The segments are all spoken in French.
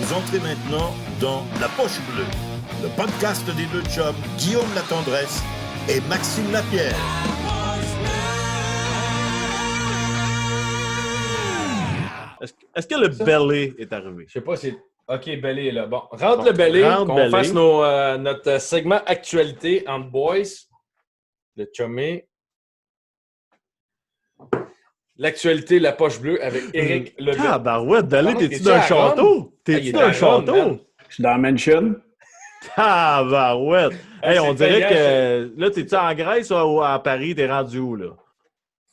Vous entrez maintenant dans La Poche Bleue, le podcast des deux chums Guillaume Latendresse et Maxime Lapierre. Est-ce que le belly est arrivé? Je sais pas si... OK, belly est là. Bon, rentre le belly, qu'on belly. fasse notre segment actualité entre boys. Le chumé. L'actualité, la poche bleue avec Éric Lebel. Ah, bah ouais, belly, t'es-tu T'es-tu d'un à château? Il T'es-tu est d'un à Rome, château? man. Je suis dans Mansion. Ah, bah ouais. Hey, on c'est dirait payant, que là, t'es-tu en Grèce ou à Paris? T'es rendu où, là?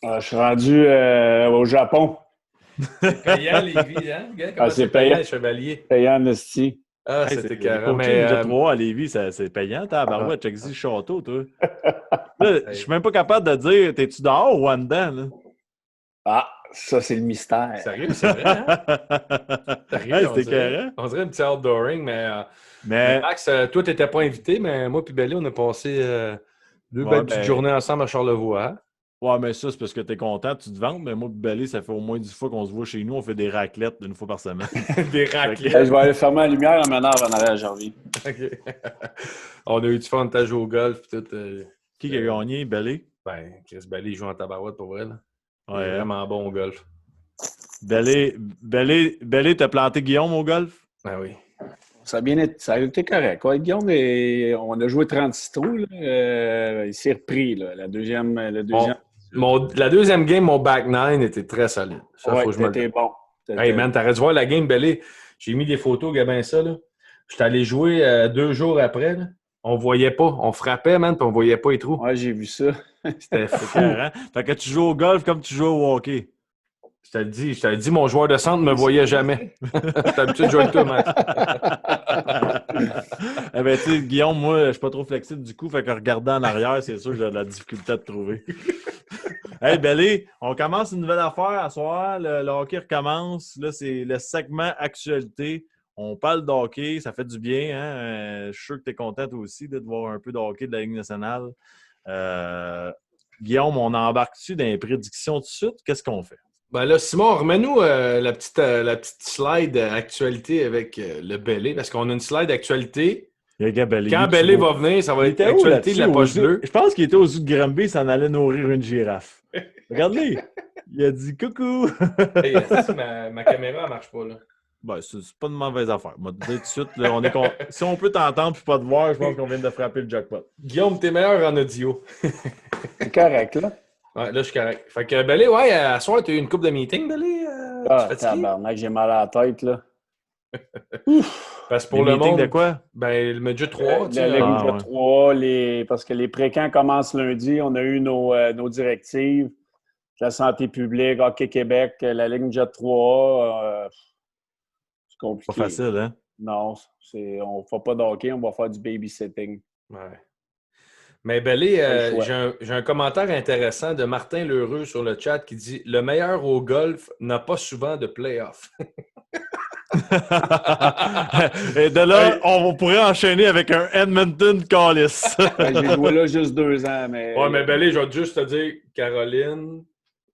Je suis rendu au Japon. Payant, Lévis, hein? Regarde comment c'est c'est payant, payant. les chevaliers. Payant Nasty. Ah, Hey, c'était le carré. coaching Mais, Ninja 3 à Lévis, c'est payant, t'as bah ouais, check le château, toi. Là, je suis même pas capable de dire, t'es-tu dehors ou en dedans, là? Ah, ça, c'est le mystère. sérieux, c'est vrai, hein? Sérieux, Hey, on c'était dirait. carré. On dirait un petit outdooring, mais Mais, Max, toi, t'étais pas invité, mais moi et Belly, on a passé deux Ouais, belles petites journées ensemble à Charlevoix. Hein? ouais, mais ça, c'est parce que t'es content, tu te vantes, mais moi, Belly, ça fait au moins 10 fois qu'on se voit chez nous, on fait des raclettes une fois par semaine. Des raclettes. Je vais aller fermer la lumière en menant en arrière, j'en reviens. OK. On a eu du fun, t'as joué au golf. Puis tout, Qui a gagné, Belly? Ben, Chris Belly joue en tabarouette pour vrai. Là. Il est Ouais. vraiment bon au golf. Belly, t'as planté Guillaume au golf? Ben oui. Ça a été correct. Ouais, Guillaume, on a joué 36 trous. Là. Il s'est repris. Là. La deuxième. La deuxième game, mon back nine était très solide. Ça, Ouais, faut que je me le t'étais bon. Hey man, t'aurais dû voir la game, Belly. J'ai mis des photos, Gabin, ça. Là. J'étais allé jouer 2 jours après. Là. On voyait pas. On frappait, man, puis on voyait pas les trous. Ouais, j'ai vu ça. C'était fou. Hein? Fait que tu joues au golf comme tu joues au hockey. Je te le dis, mon joueur de centre ne me voyait jamais. J'étais habitué de jouer avec toi, Max. Eh ben, tu sais, Guillaume, moi, je suis pas trop flexible du coup, fait que regardant en arrière, c'est sûr que j'ai de la difficulté à te trouver. Hey, Belly, on commence une nouvelle affaire à soir. Le hockey recommence. Là, c'est le segment actualité. On parle de hockey, ça fait du bien. Hein? Je suis sûr que tu es content toi aussi de voir un peu de hockey de la Ligue nationale. Guillaume, on embarque-tu dans les prédictions tout de suite? Qu'est-ce qu'on fait? Ben là, Simon, remets-nous la petite slide actualité avec le Belly, parce qu'on a une slide actualité. Il y a Gabelli. Quand Belly va venir, ça va être l'actualité de la poche bleue. Je pense qu'il était au zoo de Granby, il s'en allait nourrir une girafe. Regarde-les! Il a dit coucou! Hey, ma caméra ne marche pas, là. Ben, c'est pas une mauvaise affaire. Moi, tout de suite, là, si on peut t'entendre et pas te voir, je pense qu'on vient de frapper le jackpot. Guillaume, t'es meilleur en audio. C'est correct, là. Ouais, là, je suis correct. Fait que, Belly, ouais, à soir, tu as eu une coupe de meeting, Belly? Tabarnak, j'ai mal à la tête, là. Parce que pour Les le meetings monde, de quoi? ben, le Midget 3, tu La sais. Ligue Ah, de ouais. 3, parce que les précamps commencent lundi. On a eu nos directives. La santé publique, Hockey Québec, la Ligue Jet 3. C'est compliqué. Pas facile, hein? Non, on ne fait pas de hockey, on va faire du babysitting. Ouais. Mais Belly, Pas le choix. j'ai un commentaire intéressant de Martin Lheureux sur le chat qui dit « Le meilleur au golf n'a pas souvent de play-off. » Et de là, on pourrait enchaîner avec un Edmonton Callis. J'ai joué là juste 2 ans, mais... Ouais, mais Belly, je vais juste te dire Caroline,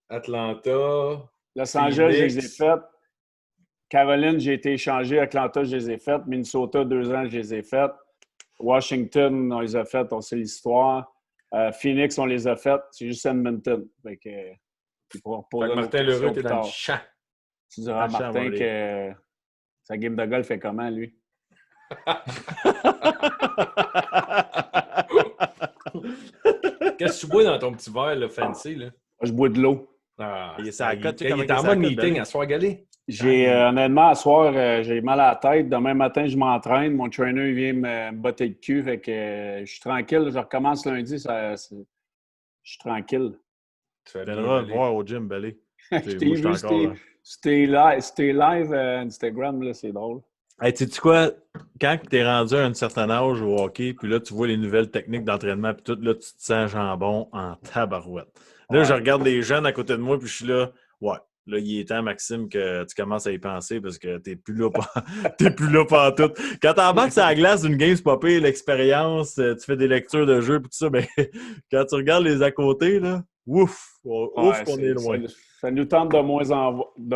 Atlanta, Los Angeles, je les ai Phoenix. faites. Caroline, j'ai été échangé. Atlanta, je les ai faites. Minnesota, 2 ans, je les ai faites. Washington, on les a faites. On sait l'histoire. Phoenix, on les a faites. C'est juste Edmonton. Fait que, Fait que Martin Lheureux, t'es dans le champ. Tu diras à Dans le champ, Martin on va que sa game de golf fait comment, lui? Qu'est-ce que tu bois dans ton petit verre, là, fancy, là? Moi, je bois de l'eau. Ah, Il est sur la cote, tu sais il comment est il est en sur la mode cote, meeting Belly? à soir galé. Honnêtement, à soir, j'ai mal à la tête. Demain matin, je m'entraîne. Mon trainer il vient me botter le cul. Fait que je suis tranquille. Je recommence lundi. Je suis tranquille. Tu fais Tu bien, viendras Belly. voir au gym, Belly. Je t'ai Moi, je vu, suis encore là. c'était live Instagram, là, c'est drôle. Hey, sais-tu quoi? Quand tu es rendu à un certain âge au hockey, puis là, tu vois les nouvelles techniques d'entraînement, puis tout, là, tu te sens jambon en tabarouette. Là, Ouais. je regarde les jeunes à côté de moi, puis je suis là, ouais, là, il est temps, Maxime, que tu commences à y penser parce que t'es plus là, t'es plus là pantoute. Quand t'embarques sur la glace d'une game, c'est pas pire, l'expérience, tu fais des lectures de jeu, puis tout ça, mais quand tu regardes les à côté, là, ouf, Ouais, qu'on est loin. Ça nous tente de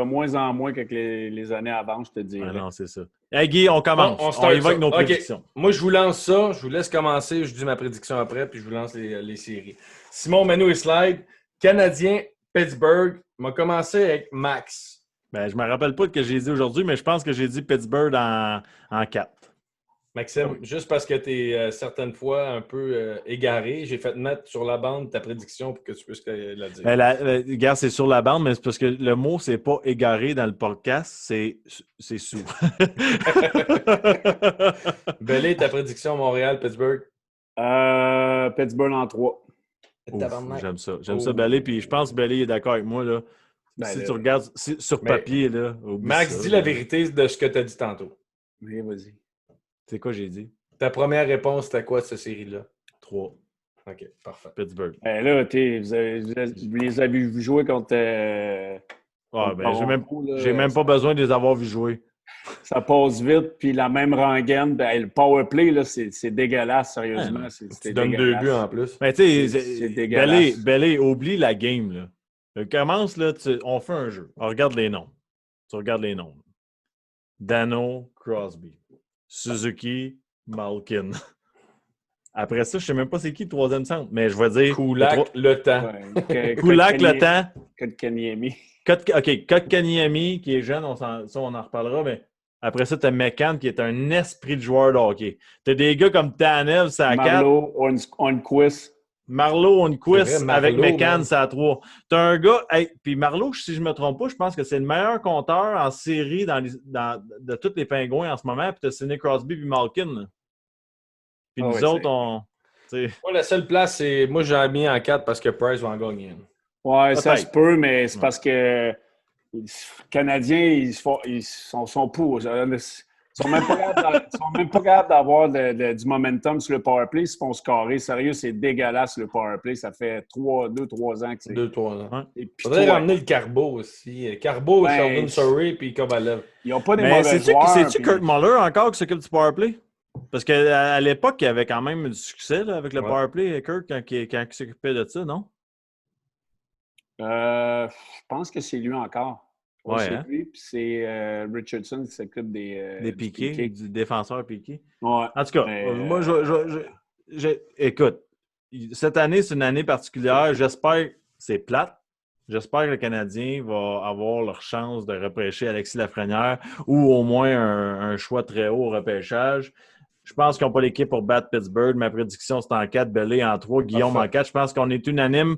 moins en moins que les années avant, je te dirais. Ah non, c'est ça. Hey Guy, on commence. On On start y va avec ça. nos OK. prédictions. Moi, je vous lance ça. Je vous laisse commencer. Je dis ma prédiction après, puis je vous lance les séries. Simon, Manu et Slide. Canadien, Pittsburgh. On va commencer avec Max. Ben, je me rappelle pas de ce que j'ai dit aujourd'hui, mais je pense que j'ai dit Pittsburgh en 4. Maxime, juste parce que tu es certaines fois un peu égaré, j'ai fait mettre sur la bande ta prédiction pour que tu puisses la dire. Ben, regarde, c'est sur la bande, mais c'est parce que le mot, c'est pas égaré dans le podcast, c'est sous. Belé, ta prédiction Montréal, Pittsburgh. Pittsburgh en 3. J'aime ça. J'aime ça, Belé. Puis je pense que Belé est d'accord avec moi. Là. Ben, si là, tu regardes sur papier, là, Max, dis la vérité de ce que tu as dit tantôt. Oui, vas-y. C'est quoi j'ai dit? Ta première réponse, c'était quoi de cette série-là? 3. OK, parfait. Pittsburgh. Ben là, vous les avez vus jouer contre. J'ai même pas besoin de les avoir vus jouer. Ça passe vite, puis la même rengaine. Ben, le power play, là, c'est dégueulasse, sérieusement. Tu donnes 2 buts en plus. Mais tu sais, c'est dégueulasse. Belé, oublie la game. Là. Commence, là, on fait un jeu. On regarde les noms. Tu regardes les noms. Dano, Crosby. Suzuki, Malkin. Après ça, je ne sais même pas c'est qui le troisième centre, mais je vais dire... Kulak, le temps. Ouais, Kulak, le temps. Kotkaniemi. Kotkaniemi, qui est jeune, on en reparlera, mais après ça, tu as McCann, qui est un esprit de joueur de hockey. Tu as des gars comme Tanev, c'est à 4. Marleau, Onquist. Marleau, Onquist, avec McCann, man. c'est à 3. Tu as un gars... puis Marleau, si je ne me trompe pas, je pense que c'est le meilleur compteur en série de tous les Pingouins en ce moment. Puis tu as Sidney Crosby puis Malkin. Là. Puis nous autres, Moi, la seule place, c'est... Moi, j'ai mis en 4 parce que Price va en gagner une. Ouais, ça se peut, mais c'est parce que les Canadiens, ils sont pour. Ils sont même pas capables d'avoir du momentum sur le powerplay. Ils se font scorer. Sérieux, c'est dégueulasse le powerplay. Ça fait 2-3 ans que c'est. 2-3 ans. Ouais. Il faudrait ramener le Carbo aussi. Carbo, Sheldon Surrey puis Kovalev. Ils n'ont pas des mais mauvais joueurs. C'est-tu Kurt Muller encore qui s'occupe du powerplay? Parce qu'à l'époque, il y avait quand même du succès là, avec le powerplay, Kurt, quand il s'occupait de ça, non? Je pense que c'est lui encore. Ouais, c'est lui, puis c'est Richardson qui s'occupe des piqués, du défenseur piqué. Ouais. En tout cas, moi, écoute, cette année, c'est une année particulière. J'espère que c'est plate. J'espère que le Canadien va avoir leur chance de repêcher Alexis Lafrenière ou au moins un choix très haut au repêchage. Je pense qu'ils n'ont pas l'équipe pour battre Pittsburgh. Ma prédiction, c'est en 4, Belé en 3, Guillaume en 4. Je pense qu'on est unanime.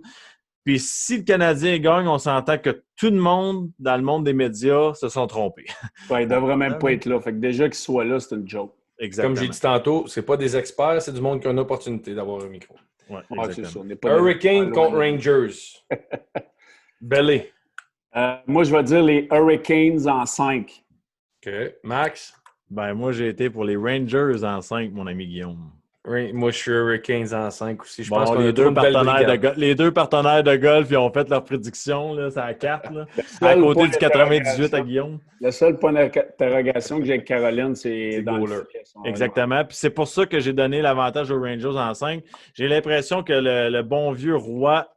Puis si le Canadien gagne, on s'entend que tout le monde, dans le monde des médias, se sont trompés. Ouais, il ne devrait même pas être là. Fait que déjà qu'il soit là, c'est une joke. Exactement. Comme j'ai dit tantôt, c'est pas des experts, c'est du monde qui a une opportunité d'avoir un micro. Ouais, c'est ça. Hurricane contre Rangers. Belé. Moi, je vais dire les Hurricanes en 5. OK. Max? Ben, moi, j'ai été pour les Rangers en 5, mon ami Guillaume. Moi, je suis Hurricanes en 5 aussi. Je bon, pense qu'on les, a les deux partenaires de golf, ils ont fait leur prédiction, là, c'est à 4, là, à côté du 98 à Guillaume. Le seul point d'interrogation que j'ai avec Caroline, c'est dans goaler. Exactement. Puis c'est pour ça que j'ai donné l'avantage aux Rangers en 5. J'ai l'impression que le bon vieux roi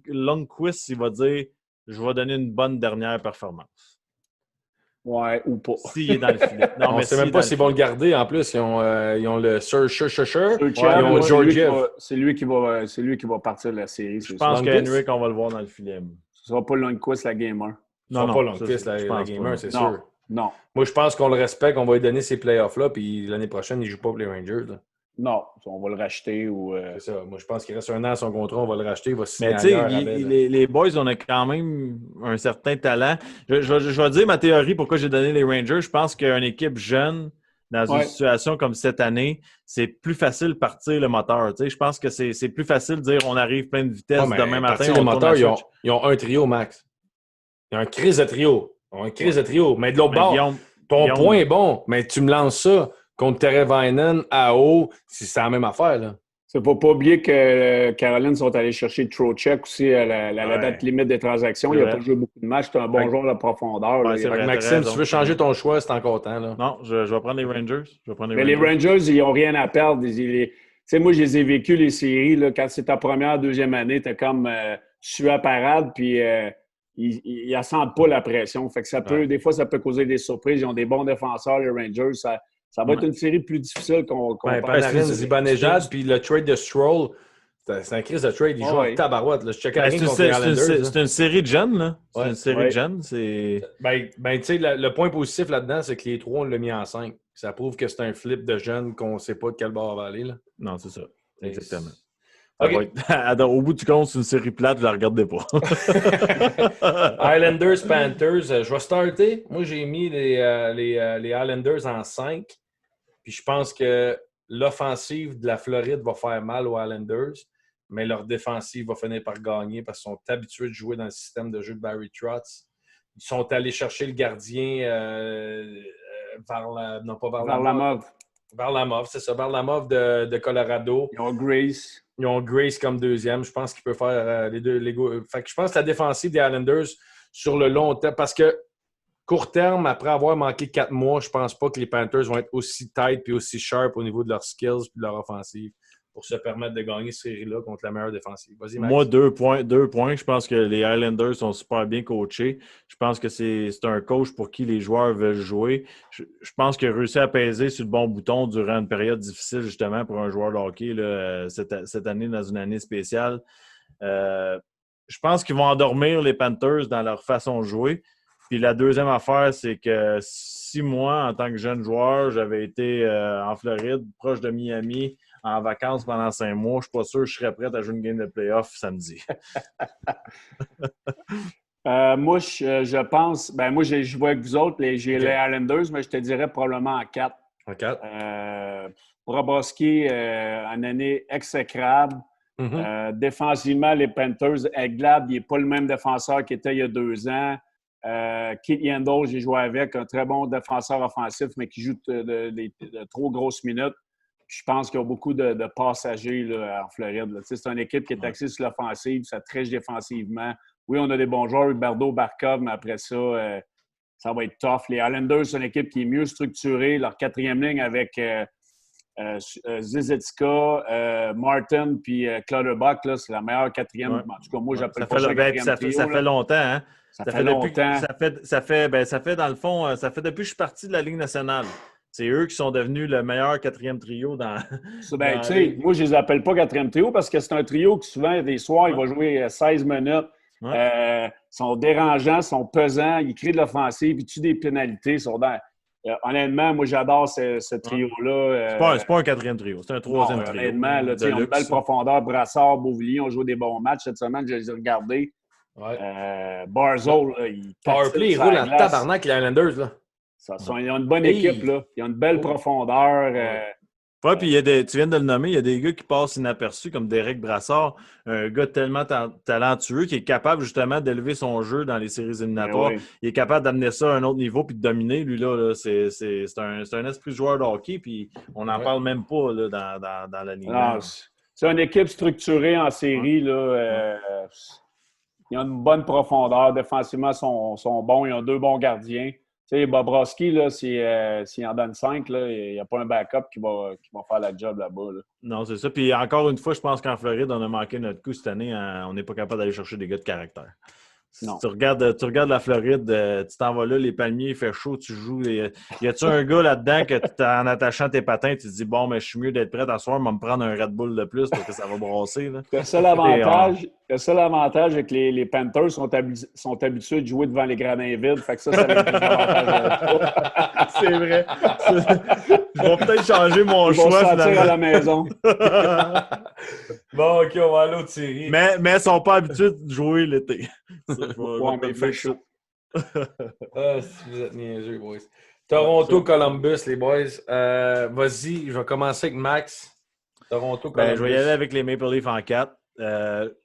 Lundqvist, il va dire « Je vais donner une bonne dernière performance ». Ouais, ou pas. S'il est dans le filet. Non, on mais ne sait même pas s'ils vont le garder. En plus, ils ont le Sir ils ont Georgiev. C'est lui qui va partir de la série. Je pense qu'Henrik, on va le voir dans le filet. Ce ne sera pas Lundqvist, la gamer. Non, pas Lundqvist, la gamer, c'est sûr. Non. Moi, je pense qu'on le respecte. On va lui donner ces playoffs-là. Puis l'année prochaine, il ne joue pas pour les Rangers. Là. Non, on va le racheter. C'est ça. Moi, je pense qu'il reste 1 an à son contrat. On va le racheter. Il va signer. Mais tu sais, les boys, on a quand même un certain talent. Je vais dire ma théorie pourquoi j'ai donné les Rangers. Je pense qu'une équipe jeune, dans une situation comme cette année, c'est plus facile de partir le moteur. Tu sais, je pense que c'est plus facile de dire on arrive plein de vitesse demain matin. Le moteur, ils ont un trio, Max. Ils ont un crise de trio. Mais de l'autre bord, ton point est bon, mais tu me lances ça contre Teravainen à haut, c'est la même affaire. Là. Il ne faut pas oublier que Caroline sont allés chercher Trocheck aussi à la date limite des transactions. Il n'a pas joué beaucoup de matchs. C'est un bon joueur de profondeur. Vrai, Maxime, si tu veux changer ton choix, c'est encore temps. Là. Non, je vais prendre les Rangers. Mais les Rangers, ils n'ont rien à perdre. Tu sais, moi, je les ai vécus, les séries. Là, quand c'est ta première, deuxième année, tu as comme suis à parade, puis ils ne sentent pas la pression. Fait que ça peut, des fois, ça peut causer des surprises. Ils ont des bons défenseurs, les Rangers. Ça va être une série plus difficile qu'on Panarin, Zibanejad, puis le trade de Stroll. C'est un crise de trade. Il joue en tabarouette. Là. Je checkais rien contre les Islanders. C'est une série de jeunes, là. C'est une série de jeunes. Tu sais, le point positif là-dedans, c'est que les trois, on l'a mis en 5. Ça prouve que c'est un flip de jeunes qu'on ne sait pas de quel bord va aller. Là. Non, c'est ça. Exactement. Okay. Au bout du compte, c'est une série plate, je ne la regardais pas. Islanders, Panthers. Je vais starter. Moi, j'ai mis les Islanders en 5. Puis je pense que l'offensive de la Floride va faire mal aux Islanders, mais leur défensive va finir par gagner parce qu'ils sont habitués de jouer dans le système de jeu de Barry Trotz. Ils sont allés chercher le gardien Varlamov, c'est ça, Varlamov de Colorado. Ils ont Grace. Ils ont Grace comme deuxième. Je pense qu'il peut faire les deux. Fait que je pense que la défensive des Islanders sur le long terme, parce que court terme, après avoir manqué 4 mois, je ne pense pas que les Panthers vont être aussi tight et aussi sharp au niveau de leurs skills et de leur offensive pour se permettre de gagner cette série-là contre la meilleure défensive. Vas-y, Max. Moi, 2 points. Je pense que les Islanders sont super bien coachés. Je pense que c'est un coach pour qui les joueurs veulent jouer. Je pense qu'il a réussi à peser sur le bon bouton durant une période difficile, justement, pour un joueur de hockey là, cette année, dans une année spéciale. Je pense qu'ils vont endormir les Panthers dans leur façon de jouer. Puis la deuxième affaire, c'est que si moi, en tant que jeune joueur, j'avais été en Floride, proche de Miami, en vacances pendant 5 mois, je ne suis pas sûr que je serais prêt à jouer une game de playoff samedi. Moi, je pense... moi, j'ai joué avec vous autres, j'ai les Islanders, mais je te dirais probablement en 4. En 4. Bobrovsky, une année exécrable. Défensivement, les Panthers, Eglad, il n'est pas le même défenseur qu'il était il y a 2 ans. Keith Yandel, j'ai joué avec, un très bon défenseur offensif, mais qui joue de trop grosses minutes. Je pense qu'il y a beaucoup de passagers là, en Floride. C'est une équipe qui est axée sur l'offensive, ça triche défensivement. Oui, on a des bons joueurs, Huberdeau, Barkov, mais après ça, ça va être tough. Les Islanders, c'est une équipe qui est mieux structurée. Leur 4e ligne avec Zizetka, Martin puis Clutterbuck, c'est la meilleure 4e. En tout cas, moi, j'appelle pas ça 4e trio. Ça fait longtemps, hein? Ça fait longtemps. Ça fait, dans le fond, ça fait depuis que je suis parti de la Ligue nationale. C'est eux qui sont devenus le meilleur 4e trio dans. Moi, je les appelle pas 4e trio parce que c'est un trio qui, souvent, des soirs, il va jouer 16 minutes. Ils sont dérangeants, sont pesants, ils créent de l'offensive, ils tuent des pénalités. Honnêtement, moi, j'adore ce trio-là. C'est pas un 4e trio, c'est un 3e trio. Honnêtement, ils ont une belle profondeur. Brassard, Beauvilliers, on joue des bons matchs cette semaine, je les ai regardés. Barzal, il Powerplay, il roule en tabarnak, les Islanders. Là. Ils ont une bonne équipe. Là. Ils ont une belle profondeur. Puis tu viens de le nommer, il y a des gars qui passent inaperçus, comme Derek Brassard, un gars tellement talentueux qui est capable justement d'élever son jeu dans les séries éliminatoires. Il est capable d'amener ça à un autre niveau puis de dominer. Lui, là, c'est un esprit de joueur de hockey, puis on n'en parle même pas là, dans la ligue. C'est une équipe structurée en série. Là, ils ont une bonne profondeur. Défensivement, ils sont bons. Ils ont 2 bons gardiens. Tu sais, Bobrovsky, s'il en donne 5, là, il n'y a pas un backup qui va faire la job là-bas. Là. Non, c'est ça. Puis encore une fois, je pense qu'en Floride, on a manqué notre coup cette année. On n'est pas capable d'aller chercher des gars de caractère. Si tu regardes la Floride, tu t'en vas là, les palmiers, il fait chaud, tu joues. Y a-tu un gars là-dedans que en attachant tes patins, tu te dis bon, mais je suis mieux d'être prêt à soir, mais me prendre un Red Bull de plus parce que ça va brasser. Là. Le seul avantage, c'est que les Panthers sont habitués de jouer devant les gradins vides. Fait que ça va être un avantage. C'est vrai. Je vais peut-être changer mon choix. Ils vont se sentir à la maison. Bon, OK, on va aller au série. Mais ils ne sont pas habitués de jouer l'été. Mais il fait chaud. Si vous êtes niaiseux, boys. Toronto, Columbus, les boys. Vas-y, je vais commencer avec Max. Toronto, Columbus. Je vais y aller avec les Maple Leafs en 4.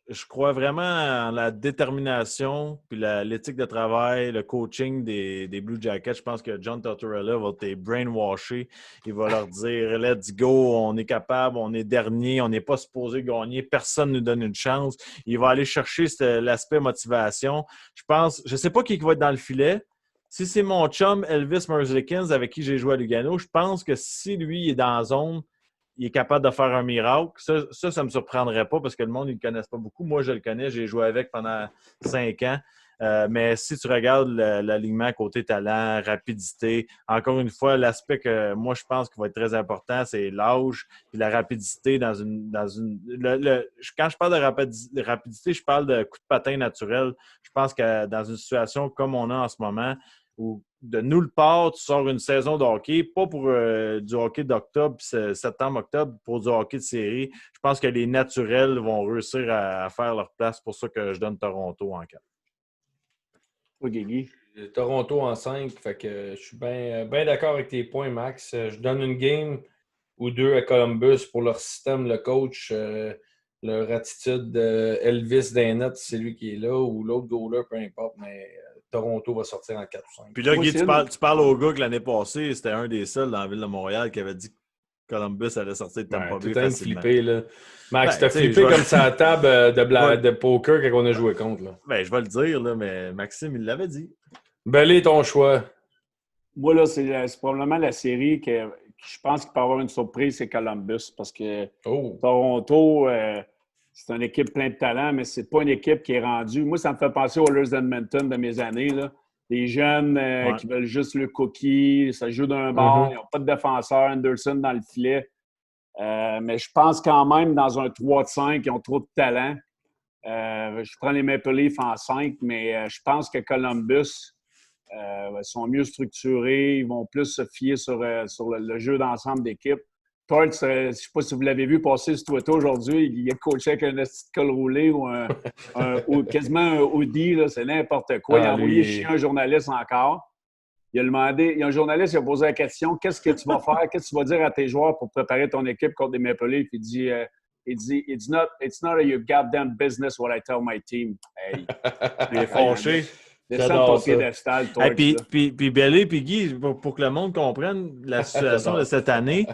Je crois vraiment en la détermination puis l'éthique de travail, le coaching des Blue Jackets. Je pense que John Tortorella va être brainwashé. Il va leur dire « Let's go, on est capable, on est dernier, on n'est pas supposé gagner, personne ne nous donne une chance. » Il va aller chercher l'aspect motivation. Je ne sais pas qui va être dans le filet. Si c'est mon chum Elvis Merzlikins avec qui j'ai joué à Lugano, je pense que si lui est dans la zone, il est capable de faire un miracle. Ça me surprendrait pas parce que le monde, ils ne le connaissent pas beaucoup. Moi, je le connais, j'ai joué avec pendant 5 ans. Mais si tu regardes l'alignement côté talent, rapidité, encore une fois, l'aspect que moi je pense qui va être très important, c'est l'âge et la rapidité quand je parle de rapidité, je parle de coup de patin naturel. Je pense que dans une situation comme on a en ce moment, où de nulle part, tu sors une saison de hockey, pas pour du hockey d'octobre, septembre-octobre, pour du hockey de série. Je pense que les naturels vont réussir à faire leur place. C'est pour ça que je donne Toronto en 4. Toi, Guigui. Toronto en 5, fait que je suis bien d'accord avec tes points, Max. Je donne une game ou 2 à Columbus pour leur système, le coach, leur attitude. Elvis Dainette, c'est lui qui est là, ou l'autre goaler, peu importe, mais Toronto va sortir en 4 ou 5. Puis là, Guy, tu parles au gars que l'année passée, c'était un des seuls dans la ville de Montréal qui avait dit que Columbus allait sortir de Tampa Bay facilement. Flippé, là. Max, t'as flippé comme ça à la table de poker quand on a joué contre. Là. Ben, je vais le dire, là, mais Maxime, il l'avait dit. Belé, ton choix. Moi, là, c'est probablement la série que je pense qu'il peut avoir une surprise, c'est Columbus. Parce que Toronto, c'est une équipe pleine de talent, mais c'est pas une équipe qui est rendue. Moi, ça me fait penser aux Oilers d'Edmonton de mes années, là. Des jeunes qui veulent juste le cookie, ça joue d'un bord, ils n'ont pas de défenseur, Anderson dans le filet. Mais je pense quand même, dans un 3-5, ils ont trop de talent. Je prends les Maple Leafs en 5, mais je pense que Columbus sont mieux structurés, ils vont plus se fier sur le jeu d'ensemble d'équipe. Torts, je ne sais pas si vous l'avez vu passer sur Twitter aujourd'hui, il a coaché avec un petit col roulé ou quasiment un hoodie, là, c'est n'importe quoi. Il a envoyé chier un journaliste encore. Il y a un journaliste qui a posé la question, qu'est-ce que tu vas faire, qu'est-ce que tu vas dire à tes joueurs pour préparer ton équipe contre les Maple Leafs? Il dit it's not your goddamn business what I tell my team. Hey, il est fâché. Descends ton piédestal, Torts. Puis Belé puis Guy, pour que le monde comprenne la situation de cette année,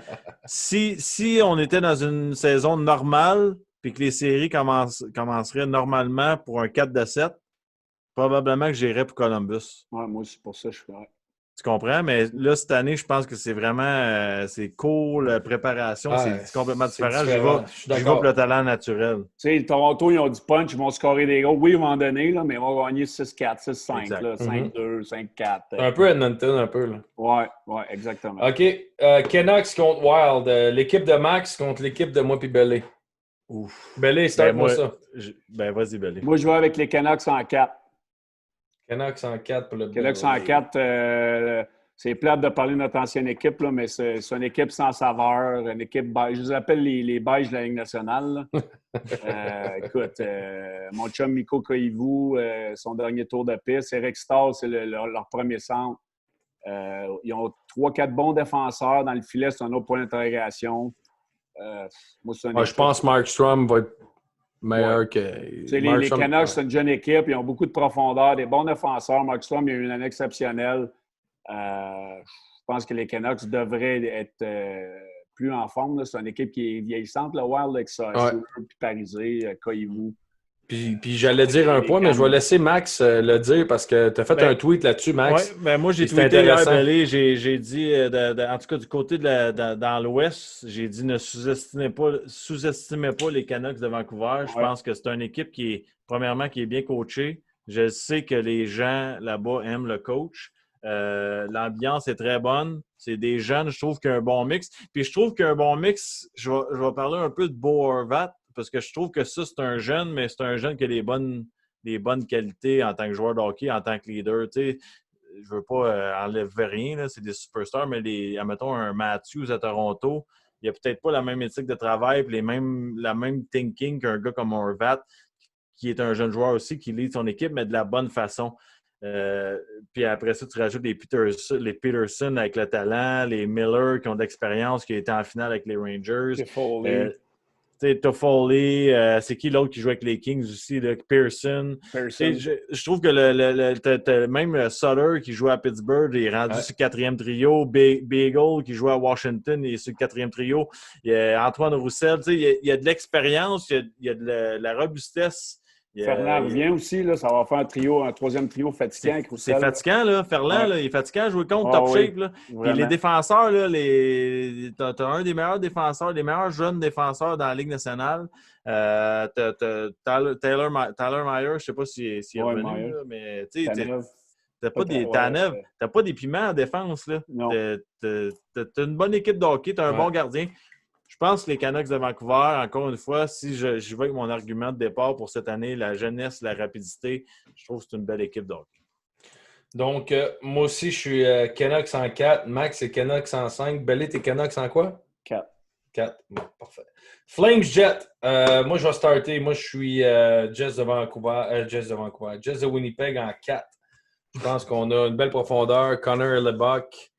si on était dans une saison normale puis que les séries commenceraient normalement pour un 4-7, probablement que j'irais pour Columbus. Ouais, moi, c'est pour ça que je suis correct. Tu comprends? Mais là, cette année, je pense que c'est vraiment c'est cool, la préparation, c'est complètement différent. Je vais pour le talent naturel. Tu sais, Toronto, ils ont du punch, ils vont scorer des goals. Oui, ils vont en donner, là, mais ils vont gagner 6-4, 6-5, 5-2, 5-4. Un peu Edmonton, un peu. Là. Ouais, exactement. OK. Canucks contre Wild. L'équipe de Max contre l'équipe de moi puis Belé. Ouf. Belé, start-moi ça. Vas-y, Belé. Moi, je vais avec les Canucks en 4. Canucks en 4 pour le Canucks en 4, c'est plate de parler de notre ancienne équipe, là, mais c'est une équipe sans saveur, une équipe beige. Je vous appelle les beiges de la Ligue nationale. Écoute, mon chum Mikko Koivu, son dernier tour de piste. Eric Stahl, c'est leur premier centre. Ils ont 3-4 bons défenseurs dans le filet, c'est un autre point d'interrogation. Je pense que Markstrom va être meilleur que... Les Canucks, c'est une jeune équipe. Ils ont beaucoup de profondeur, des bons défenseurs. Markstrom, il a eu une année exceptionnelle. Je pense que les Canucks devraient être plus en forme. Là. C'est une équipe qui est vieillissante, le Wild, avec ça. Puis Parisé, Koivu. Puis j'allais dire un point, mais je vais laisser Max le dire parce que tu as fait un tweet là-dessus, Max. Oui, moi j'ai tweeté hier, Belé, j'ai dit, en tout cas du côté dans l'Ouest, j'ai dit ne sous-estimez pas les Canucks de Vancouver. Je pense que c'est une équipe qui est bien coachée. Je sais que les gens là-bas aiment le coach. L'ambiance est très bonne. C'est des jeunes, je trouve qu'il y a un bon mix. Puis je trouve qu'il y a un bon mix. Je vais parler un peu de Bo Horvat. Parce que je trouve que ça, c'est un jeune, mais c'est un jeune qui a des bonnes qualités en tant que joueur de hockey, en tant que leader. Tu sais, je ne veux pas enlever rien, là, c'est des superstars, mais admettons un Matthews à Toronto, il n'a peut-être pas la même éthique de travail et la même thinking qu'un gars comme Horvat, qui est un jeune joueur aussi, qui lead son équipe, mais de la bonne façon. Puis après ça, tu rajoutes les Peterson avec le talent, les Miller qui ont de l'expérience, qui étaient en finale avec les Rangers. Toffoli, c'est qui l'autre qui joue avec les Kings aussi, là, Pearson. Je trouve que même Sutter qui joue à Pittsburgh est rendu sur le 4e trio. Beagle qui joue à Washington est sur le 4e trio. Il y a Antoine Roussel. Il y a de l'expérience, il y a de la robustesse Ferland revient aussi, là, ça va faire un troisième trio fatigant. C'est fatigant, là. Ferland, là, il est fatigant à jouer contre, top shape. Là. Puis les défenseurs, là, t'as un des meilleurs défenseurs, des meilleurs jeunes défenseurs dans la Ligue nationale. T'as Tyler Myers, je ne sais pas s'il est revenu, là, mais tu sais, t'as pas des piments en défense. Là. T'as une bonne équipe de hockey, t'as un bon gardien. Je pense que les Canucks de Vancouver, encore une fois, si je vais avec mon argument de départ pour cette année, la jeunesse, la rapidité, je trouve que c'est une belle équipe de hockey. Donc, moi aussi, je suis Canucks en 4. Max, c'est Canucks en 5. Belly, t'es Canucks en quoi? 4. 4. Bon, parfait. Flames Jet. Moi, je vais starter. Moi, je suis Jets de Vancouver. Jets de Winnipeg en 4. Je pense qu'on a une belle profondeur. Connor et Lebock.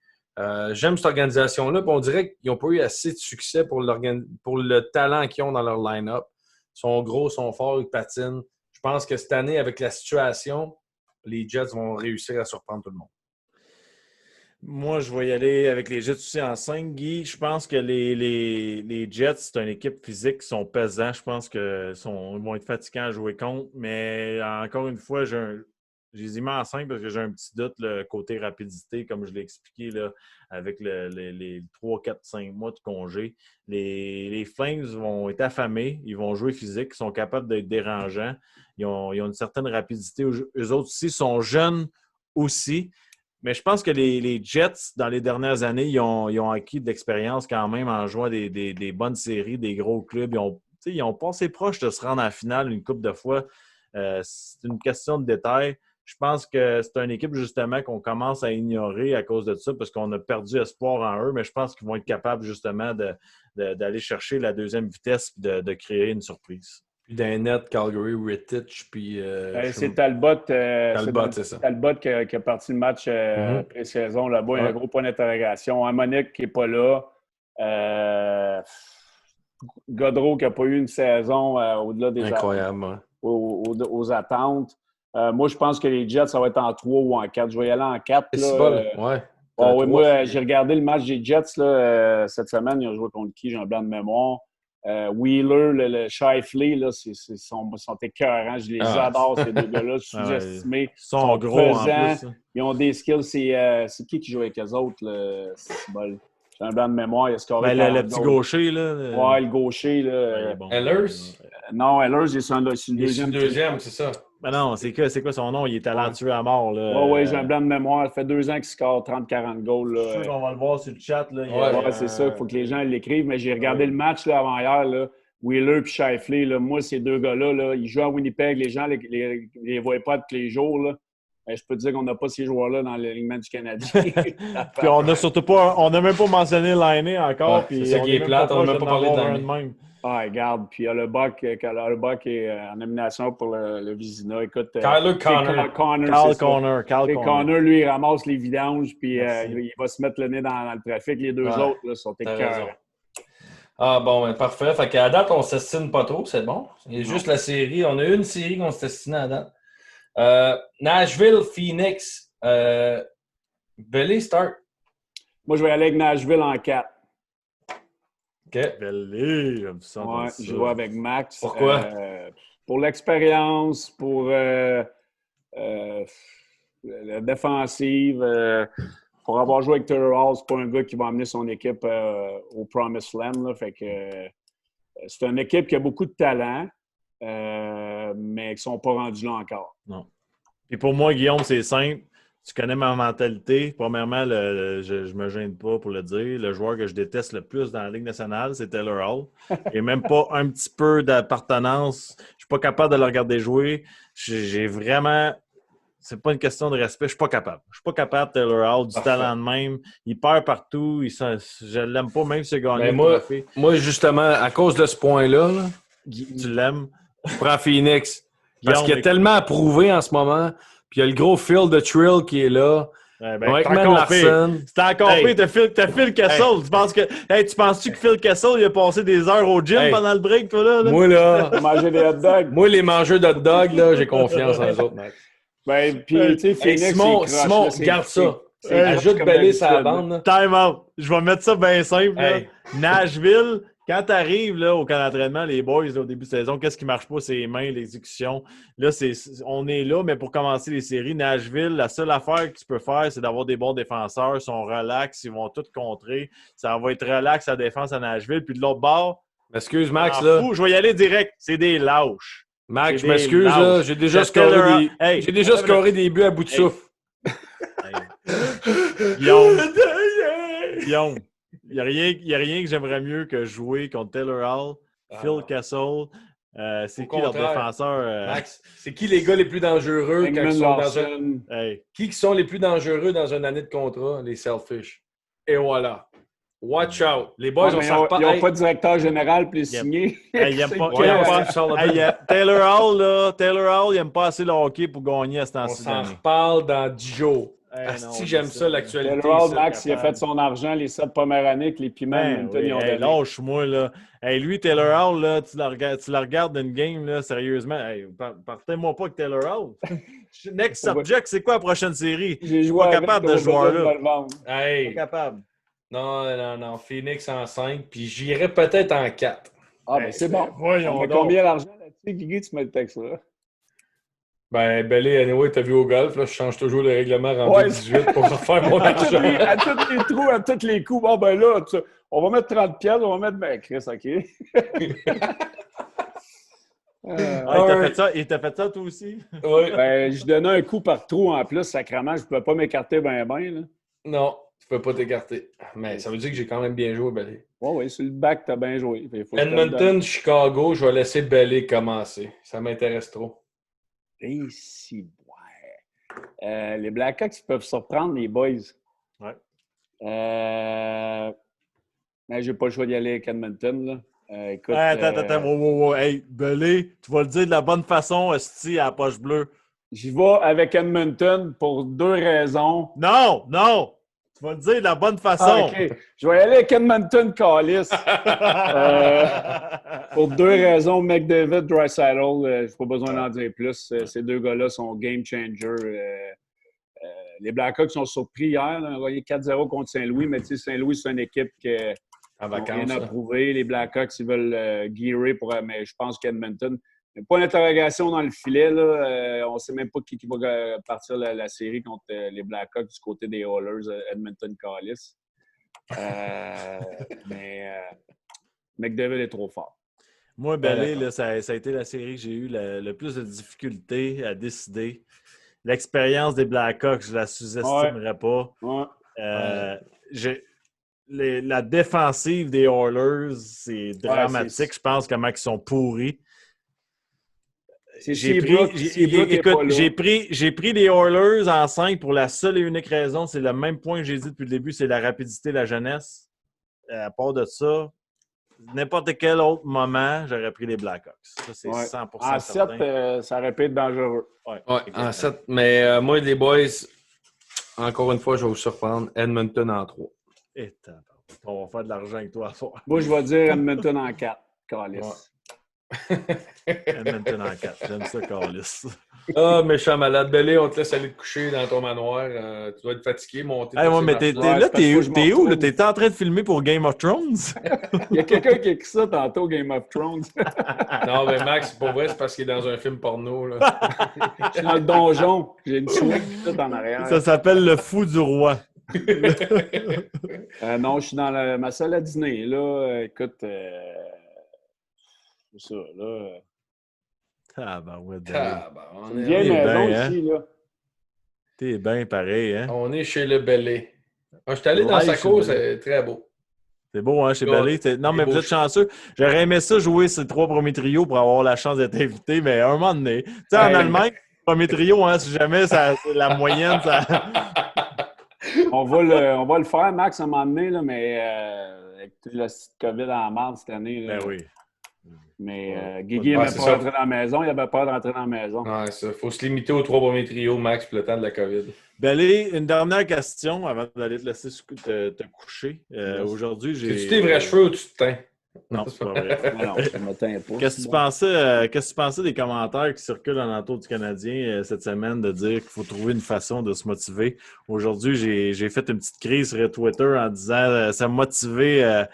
J'aime cette organisation-là. On dirait qu'ils n'ont pas eu assez de succès pour le talent qu'ils ont dans leur line-up. Ils sont gros, ils sont forts, ils patinent. Je pense que cette année, avec la situation, les Jets vont réussir à surprendre tout le monde. Moi, je vais y aller avec les Jets aussi en 5, Guy. Je pense que les Jets, c'est une équipe physique, ils sont pesants. Je pense qu'ils vont être fatigants à jouer contre. Mais encore une fois, je les ai mis en 5 parce que j'ai un petit doute, le côté rapidité, comme je l'ai expliqué, là, avec les 3, 4, 5 mois de congé. Les Flames vont être affamés, ils vont jouer physique, ils sont capables d'être dérangeants. Ils ont une certaine rapidité. Eux autres aussi sont jeunes aussi. Mais je pense que les Jets, dans les dernières années, ils ont acquis de l'expérience quand même en jouant des bonnes séries, des gros clubs. Ils ont passé proche de se rendre en finale une couple de fois. C'est une question de détail. Je pense que c'est une équipe, justement, qu'on commence à ignorer à cause de ça parce qu'on a perdu espoir en eux, mais je pense qu'ils vont être capables, justement, d'aller chercher la deuxième vitesse et de créer une surprise. Puis d'un net, Calgary, Rittich, puis... c'est Talbot. C'est ça. Talbot qui a parti le match pré-saison. Là-bas, il y a un gros point d'interrogation. Monique qui n'est pas là. Godreau qui n'a pas eu une saison au-delà des aux attentes. Moi, je pense que les Jets, ça va être en 3 ou en 4. Je vais y aller en 4. Moi, j'ai regardé le match des Jets là, cette semaine. Ils ont joué contre qui? J'ai un blanc de mémoire. Wheeler, le Shifley, là, sont écœurants. Je les adore, ces deux gars-là. Sous-estimés. Ils sont gros pesants. En plus. Ils ont des skills. C'est qui joue avec eux autres? J'ai un blanc de mémoire. Il a scoré le petit gaucher. Là, le gaucher. Là, Ehlers? Non, Ehlers, c'est une deuxième, c'est ça. Ben non, c'est quoi son nom? Il est talentueux à mort. Oui, j'ai un blanc de mémoire. Ça fait 2 ans qu'il score 30-40 goals. Je suis sûr qu'on va le voir sur le chat. C'est ça. Il faut que les gens l'écrivent. Mais j'ai regardé le match là, avant-hier. Là, Wheeler et Shifley. Là, moi, ces deux gars-là, là, ils jouent à Winnipeg. Les gens ne les voient pas tous les jours. Là. Je peux te dire qu'on n'a pas ces joueurs-là dans l'alignement du Canadien. Puis on n'a surtout pas... On n'a même pas mentionné l'Ainé encore. C'est ça qui est plate. On n'a même pas parlé d'Ainé. Regarde, puis il y a le Buck est en nomination pour le Vizina. Écoute, Tyler Connor. Connor, lui, il ramasse les vidanges, puis il va se mettre le nez dans le trafic. Les deux autres là, sont écœurants. Ah bon, parfait. Fait qu'à date, on ne s'estime pas trop, c'est bon. Il y a juste la série. On a une série qu'on s'estime à date. Nashville, Phoenix. Belly, start. Moi, je vais aller avec Nashville en 4. OK. Belly, je vais avec Max. Pourquoi? Pour l'expérience, pour la défensive, pour avoir joué avec Taylor Hall, c'est pas un gars qui va amener son équipe au Promised Land. Là, fait que c'est une équipe qui a beaucoup de talent, mais qui ne sont pas rendus là encore. Non. Et pour moi, Guillaume, c'est simple. Tu connais ma mentalité. Premièrement, je ne me gêne pas pour le dire. Le joueur que je déteste le plus dans la Ligue nationale, c'est Taylor Hall. Il n'a même pas un petit peu d'appartenance. Je ne suis pas capable de le regarder jouer. J'ai vraiment... C'est pas une question de respect. Je suis pas capable. Je suis pas capable, Taylor Hall, du talent de même. Il perd partout. Je l'aime pas, même s'il a gagné le trophée. Moi, justement, à cause de ce point-là, tu l'aimes? Je prends Phoenix. Parce qu'il a tellement à prouver en ce moment. Puis il y a le gros Phil de Trill qui est là. C'est encore pire. T'as Phil Kessel. Hey. Tu penses-tu que Phil Kessel il a passé des heures au gym pendant le break, toi, là? Moi, là... manger des hot dogs. Moi, les mangeurs de hot dogs, là, j'ai confiance en eux autres, mec. Puis, tu sais, Phoenix, Simon, garde ça. Ajoute Belly sur la bande. Time out. Je vais mettre ça bien simple. Nashville, Quand tu arrives au camp d'entraînement, les boys, là, au début de saison, qu'est-ce qui marche pas? C'est les mains, l'exécution. Là, on est là, mais pour commencer les séries, Nashville, la seule affaire que tu peux faire, c'est d'avoir des bons défenseurs. Ils sont relax, ils vont tout contrer. Ça va être relax la défense à Nashville. Puis de l'autre bord, Excuse, Max, là. je vais y aller direct. C'est des lâches. Max, je m'excuse, là. J'ai déjà scoré des buts à bout de souffle. Guillaume, il n'y a rien que j'aimerais mieux que jouer contre Taylor Hall, Phil Kessel. C'est qui leur défenseur? Max, c'est qui les gars les plus dangereux quand ils sont dans Qui sont les plus dangereux dans une année de contrat? Les selfish. Et voilà. Watch out. Les boys, on s'en reparle. Ils n'ont pas de directeur général pour les signer. Taylor Hall, il n'aime pas assez le hockey pour gagner à ce temps-ci. On s'en reparle dans 10 jours. Si j'aime ça, l'actualité. Taylor Hall, Max, il a fait son argent les 7 premières années que les Piments ont donné. Lâche-moi, là. Lui, Taylor Hall, là, tu la regardes d'une game, là, sérieusement. Partez-moi pas avec Taylor Hall. Next subject, c'est quoi la prochaine série? J'ai joué pas capable de ce joueur-là. Pas capable. Non. Phoenix en 5, puis j'irai peut-être en 4. Ah, ben c'est bon. Voyons donc. Combien d'argent là-dessus, Guigui, tu mets le texte là? Ben, Belé, anyway, t'as vu au golf, là, je change toujours le règlement rendu 18 pour refaire mon argent. À tous les trous, à tous les coups. Bon, ben là, on va mettre 30 piastres, on va mettre... Ben, Chris, OK. Il t'a fait ça, toi aussi? Oui. Ben, je donnais un coup par trou en plus, sacrément. Je ne pouvais pas m'écarter ben. Non, tu peux pas t'écarter. Mais ça veut dire que j'ai quand même bien joué, Belé. Oui, sur le bac, t'as bien joué. Edmonton, Chicago, je vais laisser Belé commencer. Ça m'intéresse trop. Et si, ouais. Les Blackhawks peuvent surprendre les boys. Ouais. Mais j'ai pas le choix d'y aller avec Edmonton, là. Écoute, attends. Wow. Hey, Belé, tu vas le dire de la bonne façon, esti, à la poche bleue. J'y vais avec Edmonton pour 2 raisons. Non! Tu vas le dire de la bonne façon. Ah, OK. Je vais y aller avec Edmonton Callis. Pour 2 raisons. McDavid, Draisaitl, je n'ai pas besoin d'en dire plus. Ces 2 gars-là sont game changers. Les Blackhawks sont surpris hier. Ils ont gagné 4-0 contre Saint-Louis, mais Saint-Louis, c'est une équipe qui a rien à prouver. Les Blackhawks, ils veulent gearer mais je pense qu'Edmonton... Pas d'interrogation dans le filet. Là. On ne sait même pas qui va partir la série contre les Blackhawks du côté des Oilers, Edmonton Callis. Mais McDavid est trop fort. Moi, Belé, ça a été la série que j'ai eu le plus de difficultés à décider. L'expérience des Blackhawks, je ne la sous-estimerais pas. La défensive des Oilers, c'est dramatique. Je pense comment ils sont pourris. J'ai pris les Oilers en 5 pour la seule et unique raison. C'est le même point que j'ai dit depuis le début, c'est la rapidité, la jeunesse. À part de ça, n'importe quel autre moment, j'aurais pris les Blackhawks. Ça, c'est 100% en certain. 7, ça aurait pu être dangereux. En 7. Mais moi, les boys, encore une fois, je vais vous surprendre. Edmonton en 3. On va faire de l'argent avec toi à soir. Moi, je vais dire Edmonton en 4. Callis. Edmonton en 4. J'aime ça, Callis. Méchant malade. Belé, on te laisse aller te coucher dans ton manoir. Tu dois être fatigué, monter. Mais t'es où? T'es en train de filmer pour Game of Thrones? Il y a quelqu'un qui a écrit ça tantôt, Game of Thrones. Non, mais Max, pour vrai, c'est parce qu'il est dans un film porno. Là. Je suis dans le donjon. J'ai une chouette tout en arrière. Ça s'appelle Le Fou du Roi. Non, je suis dans ma salle à dîner. Là, écoute, c'est ça, là. C'est une vieille maison ici, là. T'es bien pareil, hein? On est chez le Belé. Je suis allé dans sa cour, c'est très beau. C'est beau, hein, chez Belé. Non, mais vous êtes chanceux. J'aurais aimé ça jouer ces 3 premiers trios pour avoir la chance d'être invité, mais à un moment donné. Tu sais, en Allemagne, premier trio, hein, si jamais la moyenne, ça. On va le faire, Max, à un moment donné, là, mais avec tout le COVID en mars cette année. Là, ben oui. Mais Guigui n'aimait pas rentrer dans la maison. Il avait peur de rentrer dans la maison. Il faut se limiter aux 3 premiers trios, Max, pour le temps de la COVID. Belé, une dernière question avant d'aller te laisser te coucher. Aujourd'hui, j'ai... C'est-tu tes vrais cheveux ou tu te teins? Non, c'est pas vrai. Non, je me teins pas. Qu'est-ce que tu pensais des commentaires qui circulent en entour du Canadien cette semaine de dire qu'il faut trouver une façon de se motiver? Aujourd'hui, j'ai fait une petite crise sur Twitter en disant ça me motivait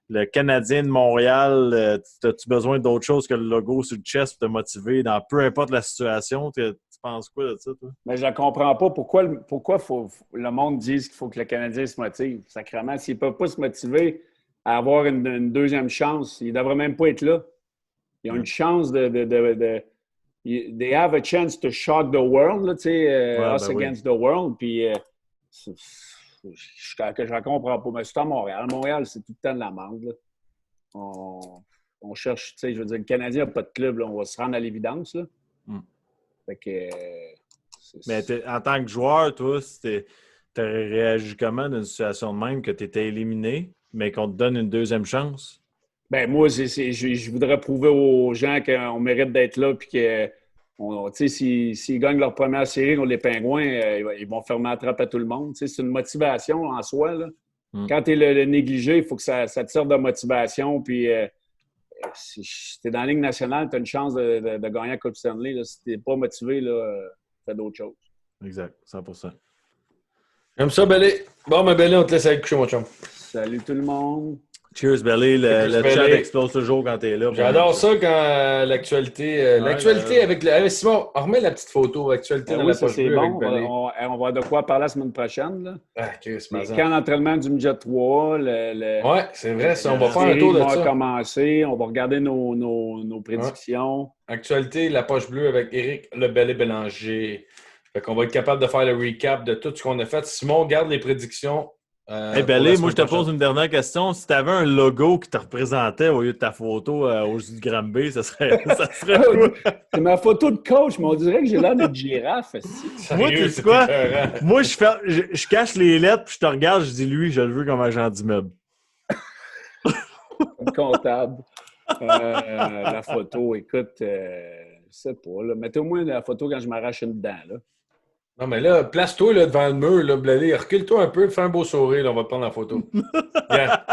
le Canadien de Montréal, as-tu besoin d'autre chose que le logo sur le chest pour te motiver dans peu importe la situation? Tu penses quoi de ça, toi? Mais je ne comprends pas pourquoi le monde dise qu'il faut que le Canadien se motive. Sacrément, s'ils ne peuvent pas se motiver à avoir une deuxième chance, ils ne devraient même pas être là. Ils ont une chance they have a chance to shock the world, là, us against the world. Puis, je ne comprends pas. Mais c'est à Montréal. Montréal, c'est tout le temps de la merde. Là. On cherche, je veux dire, le Canadien n'a pas de club. Là, on va se rendre à l'évidence. Là. Fait que, mais en tant que joueur, toi, tu aurais réagi comment dans une situation de même que tu étais éliminé, mais qu'on te donne une deuxième chance? Ben moi, je voudrais prouver aux gens qu'on mérite d'être là puis que s'ils gagnent leur première série contre les Pingouins, ils vont fermer la trappe à tout le monde. C'est une motivation en soi. Là. Quand tu es le négligé, il faut que ça te serve de motivation. Puis si tu es dans la Ligue nationale, tu as une chance de gagner la Coupe Stanley. Là. Si tu n'es pas motivé, fais d'autres choses. Exact, 100%. J'aime ça, Belly. Bon, mais Belly, on te laisse aller coucher, mon chum. Salut tout le monde. Cheers, Belly. Le chat explose toujours quand t'es là. J'adore ça quand l'actualité avec le... Simon, remets la petite photo. Actualité dans la poche bleue avec Belly. On va avoir de quoi parler la semaine prochaine. Là. Chris, le camp d'entraînement du Midget 3. Oui, c'est vrai. Ça, on va faire un tour de ça. On va commencer. On va regarder nos prédictions. Ouais. Actualité, la poche bleue avec Éric Le Belly Bélanger. Fait qu'on va être capable de faire le recap de tout ce qu'on a fait. Simon, garde les prédictions. Belé, moi, je te pose une dernière question. Si tu avais un logo qui te représentait au lieu de ta photo au jus de Granby, ça serait quoi? C'est ma photo de coach, mais on dirait que j'ai l'air d'une girafe. Moi, tu sais quoi? Moi, je cache les lettres, puis je te regarde, je dis lui, je le veux comme agent d'immeuble. Comptable. La photo, écoute, je sais pas. Là. Mettez au moins la photo quand je m'arrache une dent. Là. Non, mais là, place-toi là, devant le mur, là, Blady. Recule-toi un peu, fais un beau sourire, là, on va te prendre la photo. Yeah.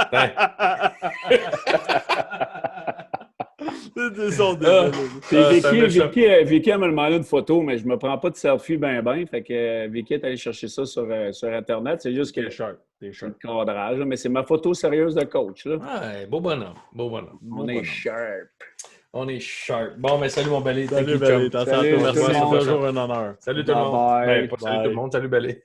Vicky, elle m'a demandé une photo, mais je me prends pas de selfie ben. Fait que Vicky est allée chercher ça sur Internet. C'est juste que T'es le cadrage, mais c'est ma photo sérieuse de coach. Là. Ouais, beau bonhomme. On est sharp. On est sharp. Bon, mais salut mon Belly. Salut Belly. Salut, merci, c'est toujours un honneur. Salut tout le monde. Bye. Salut tout le monde. Salut Belly.